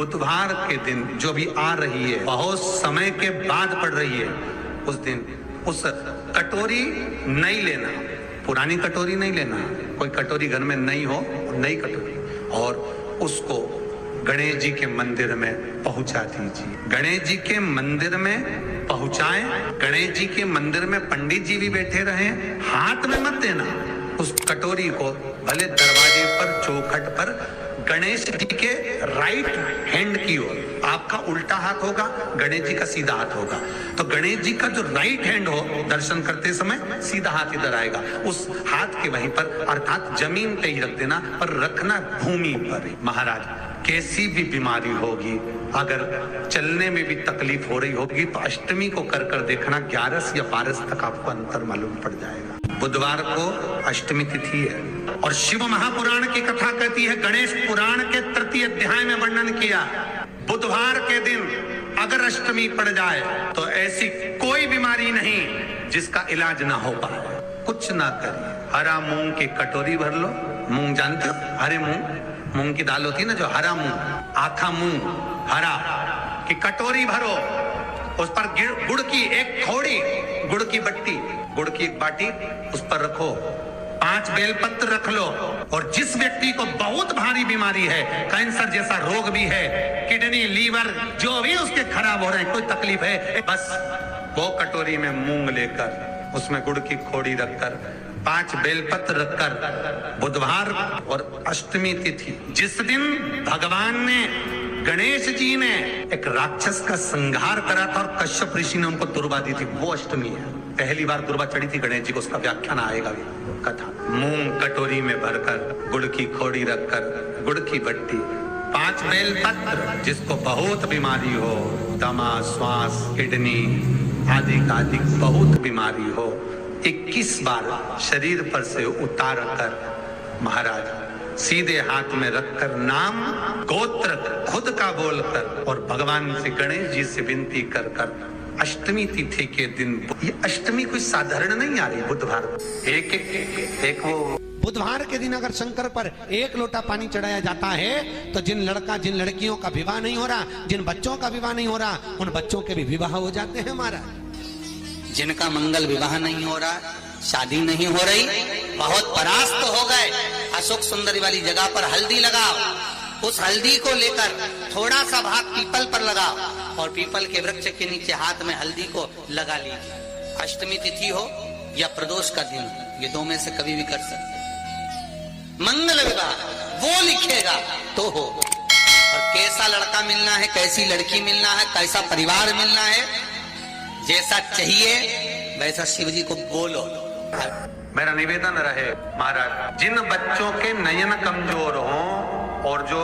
बुधवार के दिन जो भी आ रही है, बहुत समय के बाद पड़ रही है, उस दिन उस कटोरी नहीं लेना, पुरानी कटोरी नहीं लेना, कोई कटोरी घर में नहीं हो, नई कटोरी, और उसको गणेश जी के मंदिर में पहुंचा दीजिए। गणेश जी के मंदिर में पहुंचाएं। गणेश जी के मंदिर में पंडित जी भी बैठे रहे, हाथ में मत देना उस कटोरी को, भले दरवाजे पर चौखट पर गणेश जी के राइट हैंड की ओर, आपका उल्टा हाथ होगा, गणेश जी का सीधा हाथ होगा, तो गणेश जी का जो राइट हैंड हो, दर्शन करते समय सीधा हाथ इधर आएगा, उस हाथ के वहीं पर, अर्थात जमीन पे ही रख देना, पर रखना भूमि पर। महाराज, कैसी भी बीमारी होगी, अगर चलने में भी तकलीफ हो रही होगी, तो अष्टमी को कर देखना, 11 या 12 तक आपको अंतर मालूम पड़ जाएगा। बुधवार को अष्टमी तिथि है, और शिव महापुराण की कथा कहती है, गणेश पुराण के 3 अध्याय में वर्णन किया, बुधवार के दिन अगर अष्टमी पड़ जाए तो ऐसी कोई बीमारी नहीं जिसका इलाज ना हो पाए। कुछ ना करिए, हरा मूंग की कटोरी भर लो, मूंग जानते हो, हरे मूंग की दाल होती है ना, जो हरा मूंग, आखा मूंग हरा की कटोरी भरो, उस पर गुड़ की एक खोड़ी, गुड़ की बट्टी, गुड़ की एक बाटी, उस पर रखो, 5 बेलपत्र रख लो, और जिस व्यक्ति को बहुत भारी बीमारी है, कैंसर जैसा रोग भी है, किडनी, लीवर, जो भी उसके खराब हो रहे हैं, कोई तकलीफ है, बस वो कटोरी में मूंग लेकर, उसमें गुड़ की खोड़ी रखकर, 5 बेलपत्र रखकर, बुधवार और अष्टमी तिथि, जिस दिन भगवान ने, गणेश जी ने एक राक्षस का संहार करा था और कश्यप ऋषि ने उनको दुर्वा दी थी, वो अष्टमी है। पहली बार दुर्वा चढ़ी थी गणेश जी को, उसका व्याख्यान आएगा भी, कथा। मूंग कटोरी में भरकर, गुड़ की खोड़ी रखकर, गुड़ की बट्टी, 5 बेलपत्र, जिसको बहुत बीमारी हो, दमा, श्वास, किडनी आदि बहुत बीमारी हो, 21 बार शरीर पर से उतार कर, महाराज सीधे हाथ में रखकर, नाम गोत्र खुद का बोलकर, और भगवान से, गणेश जी से विनती कर कर, अष्टमी तिथि के दिन, ये अष्टमी कोई साधारण नहीं आ रही, बुधवार एक वो बुधवार के दिन अगर शंकर पर 1 लोटा पानी चढ़ाया जाता है, तो जिन लड़कियों का विवाह नहीं हो रहा, जिन बच्चों का विवाह नहीं हो रहा, उन बच्चों के भी विवाह हो जाते हैं महाराज। जिनका मंगल विवाह नहीं हो रहा, शादी नहीं हो रही, बहुत परास्त हो गए, अशोक सुंदरी वाली जगह पर हल्दी लगाओ, उस हल्दी को लेकर थोड़ा सा भाग पीपल पर लगाओ, और पीपल के वृक्ष के नीचे हाथ में हल्दी को लगा लीजिए। अष्टमी तिथि हो या प्रदोष का दिन, ये 2 में से कभी भी कर सकते। मंगल विवाह वो लिखेगा तो हो, और कैसा लड़का मिलना है, कैसी लड़की मिलना है, कैसा परिवार मिलना है, जैसा चाहिए वैसा शिव जी को बोलो। मेरा निवेदन रहे महाराज, जिन बच्चों के नयन कमजोर हों और जो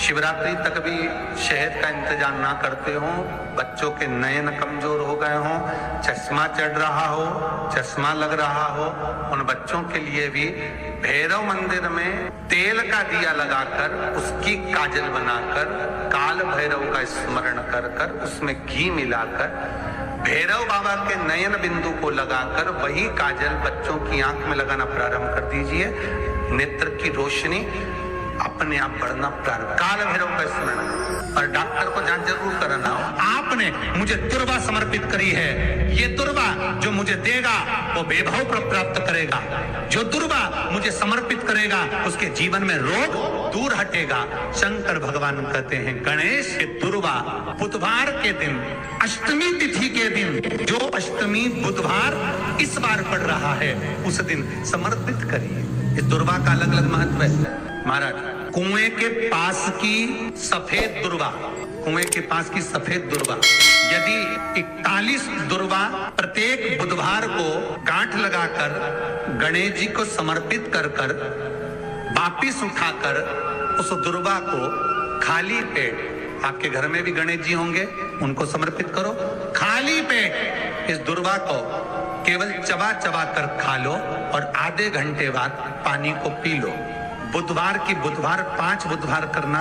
शिवरात्रि तक भी शहद का इंतजाम ना करते हों, बच्चों के नयन कमजोर हो गए हों, चश्मा चढ़ रहा हो, चश्मा लग रहा हो, उन बच्चों के लिए भी भैरव मंदिर में तेल का दिया लगाकर, उसकी काजल बनाकर, काल भैरव का स्मरण कर कर, उसमें घी मिलाकर, भैरव बाबा के नयन बिंदु को लगाकर, वही काजल बच्चों की आंख में लगाना प्रारंभ कर दीजिए, नेत्र की रोशनी अपने आप बढ़ना प्रारंभ। काल भैरव का स्मरण, और डॉक्टर को जांच जरूर कराना हो। आपने मुझे दुर्वा समर्पित करी है, ये दुर्वा जो मुझे देगा वो वैभव प्राप्त करेगा, जो दुर्वा मुझे समर्पित करेगा उसके जीवन में रोग दूर हटेगा। शंकर भगवान कहते हैं, गणेश के दुर्वा बुधवार के दिन, अष्टमी तिथि के दिन, जो अष्टमी बुधवार इस बार पड़ रहा है, उस दिन समर्पित करिए। इस दुर्वा का अलग अलग महत्व है महाराज। कुएं के पास की सफेद दुर्वा, कुएं के पास की सफेद दुर्वा, यदि 41 दुर्वा प्रत्येक बुधवार को गांठ लगाकर गणेश जी को समर्पित कर कर, वापिस उठाकर उस दुर्वा को खाली पेट, आपके घर में भी गणेश जी होंगे, उनको समर्पित करो, खाली पेट इस दुर्वा को केवल चबा चबा कर खा लो, और आधे घंटे बाद पानी को पी लो। बुधवार की बुधवार 5 बुधवार करना,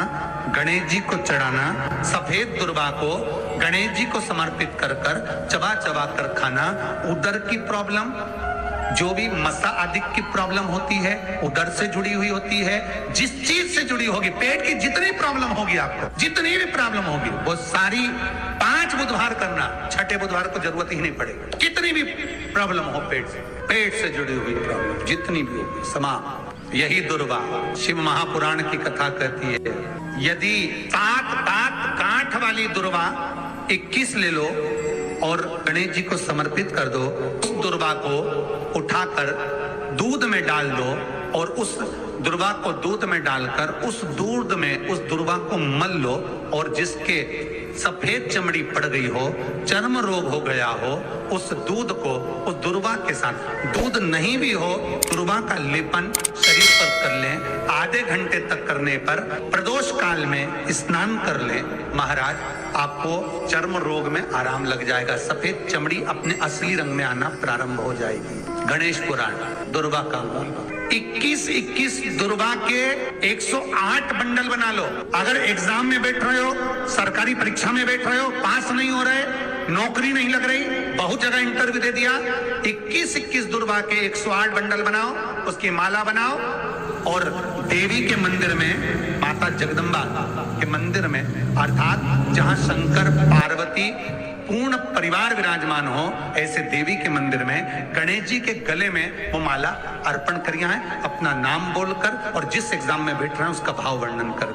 गणेश जी को चढ़ाना, सफेद दुर्वा को गणेश जी को समर्पित कर कर चबा चबा कर खाना। उदर की प्रॉब्लम, जो भी मसा आदि की प्रॉब्लम होती है, उदर से जुड़ी हुई होती है, जिस चीज से जुड़ी होगी, पेट की जितनी प्रॉब्लम होगी आपको, जितनी भी प्रॉब्लम होगी, वो सारी 5 बुधवार करना, छठे बुधवार को जरूरत ही नहीं पड़ेगी। कितनी भी प्रॉब्लम हो पेट से जुड़ी हुई प्रॉब्लम जितनी भी होगी समाप्त। यही दुर्वा शिव महापुराण की कथा कहती है, यदि 7 दांत गांठ वाली दुर्वा 21 ले लो और गणेश जी को समर्पित कर दो, उस दुर्वा को उठाकर दूध में डाल दो और उस दुर्वा को दूध में डालकर उस दूध में उस दुर्वा को मल लो, और जिसके सफेद चमड़ी पड़ गई हो, चर्म रोग हो गया हो, उस दूध को उस दुर्वा के साथ, दूध नहीं भी हो, दुर्वा का लेपन शरीर पर कर लें। आधे घंटे तक करने पर प्रदोष काल में स्नान कर लें, महाराज आपको चर्म रोग में आराम लग जाएगा, सफेद चमड़ी अपने असली रंग में आना प्रारंभ हो जाएगी। गणेश पुराण दुर्वा का मूल 21 दुर्वा के 108 बंडल बना लो। अगर एग्जाम में बैठ रहे हो, सरकारी परीक्षा में बैठ रहे हो, पास नहीं हो रहे, नौकरी नहीं लग रही, बहुत जगह इंटरव्यू दे दिया, 21 दुर्वा के 108 बंडल बनाओ, उसकी माला बनाओ और देवी के मंदिर में, माता जगदम्बा के मंदिर में, अर्थात जहां शंकर पार्वती पूर्ण परिवार विराजमान हो, ऐसे देवी के मंदिर में गणेश जी के गले में वो माला अर्पण करिए है, अपना नाम बोलकर और जिस एग्जाम में बैठ रहे हैं उसका भाव वर्णन कर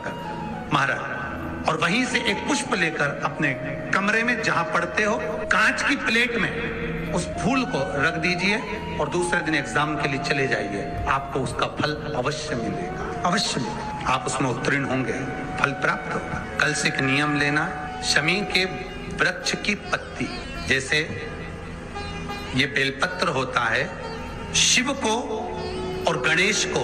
महाराज, और वहीं से एक पुष्प लेकर अपने कमरे में जहां पढ़ते हो, कांच की प्लेट में उस फूल को रख दीजिए और दूसरे दिन एग्जाम के लिए चले जाइए, आपको उसका फल अवश्य मिलेगा, अवश्य मिलेगा, आप उसमें उत्तीर्ण होंगे, फल प्राप्त होगा। कल से एक नियम लेना, शमी के वृक्ष की पत्ती, जैसे ये बेलपत्र होता है, शिव को और गणेश को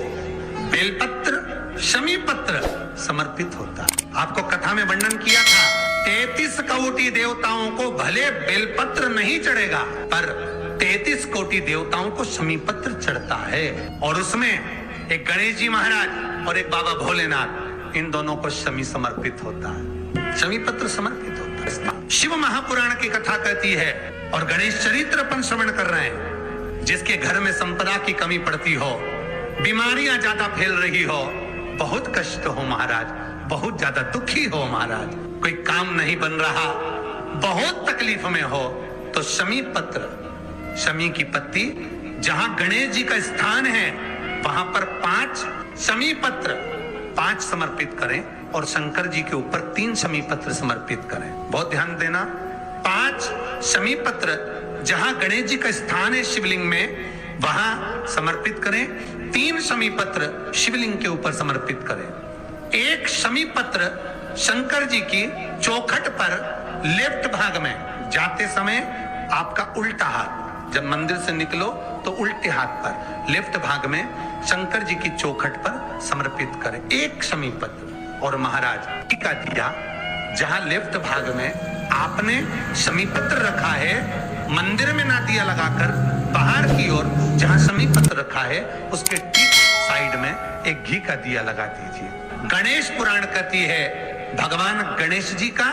बेलपत्र शमी पत्र समर्पित होता है। आपको कथा में वर्णन किया था, 33 कोटि देवताओं को भले बेलपत्र नहीं चढ़ेगा, पर 33 कोटि देवताओं को शमी पत्र चढ़ता है, और उसमें एक गणेश जी महाराज और एक बाबा भोलेनाथ, इन दोनों को शमी समर्पित होता है, शमी पत्र समर्पित होता है। शिव महापुराण की कथा कहती है, और गणेश चरित्र अपन श्रवण कर रहे हैं, जिसके घर में संपदा की कमी पड़ती हो, बीमारियां ज्यादा फैल रही हो, बहुत कष्ट हो महाराज, बहुत ज्यादा दुखी हो महाराज, कोई काम नहीं बन रहा, बहुत तकलीफ में हो, तो शमी पत्र, शमी की पत्ती, जहां गणेश जी का स्थान है वहां पर 5 शमी पत्र 5 समर्पित करें और शंकर जी के ऊपर 3 शमी पत्र समर्पित करें। बहुत ध्यान देना, 5 शमी पत्र जहां गणेश जी का स्थान है शिवलिंग में, वहां समर्पित करें, 3 शमी पत्र शिवलिंग के ऊपर समर्पित करें। 1 शमी पत्र शंकर जी की चौखट पर लेफ्ट भाग में, जाते समय आपका उल्टा हाथ, जब मंदिर से निकलो तो उल्टे हाथ पर लेफ्ट भाग में शंकर जी की चौखट पर समर्पित करें 1 शमी पत्र। और महाराज टीका दिया, जहां लेफ्ट भाग में आपने शमी पत्र रखा है, मंदिर में ना दिया लगाकर बाहर की ओर जहां शमी पत्र रखा है उसके ठीक साइड में एक घी का दिया लगा दीजिए। गणेश पुराण कहती है, भगवान गणेश जी का,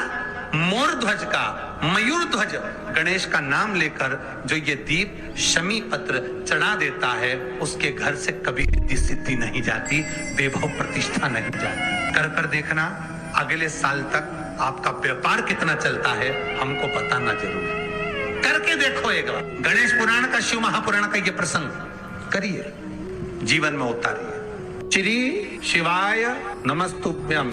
मोर ध्वज का, मयूर ध्वज गणेश का नाम लेकर जो ये दीप शमी पत्र चढ़ा देता है, उसके घर से कभी सिद्धि नहीं जाती, वैभव प्रतिष्ठा नहीं जाती। कर देखना, अगले साल तक आपका व्यापार कितना चलता है हमको बताना जरूर, करके देखो एक बार। गणेश पुराण का, शिव महापुराण का ये प्रसंग करिए, जीवन में उतारिए। श्री शिवाय नमस्तुभ्यम।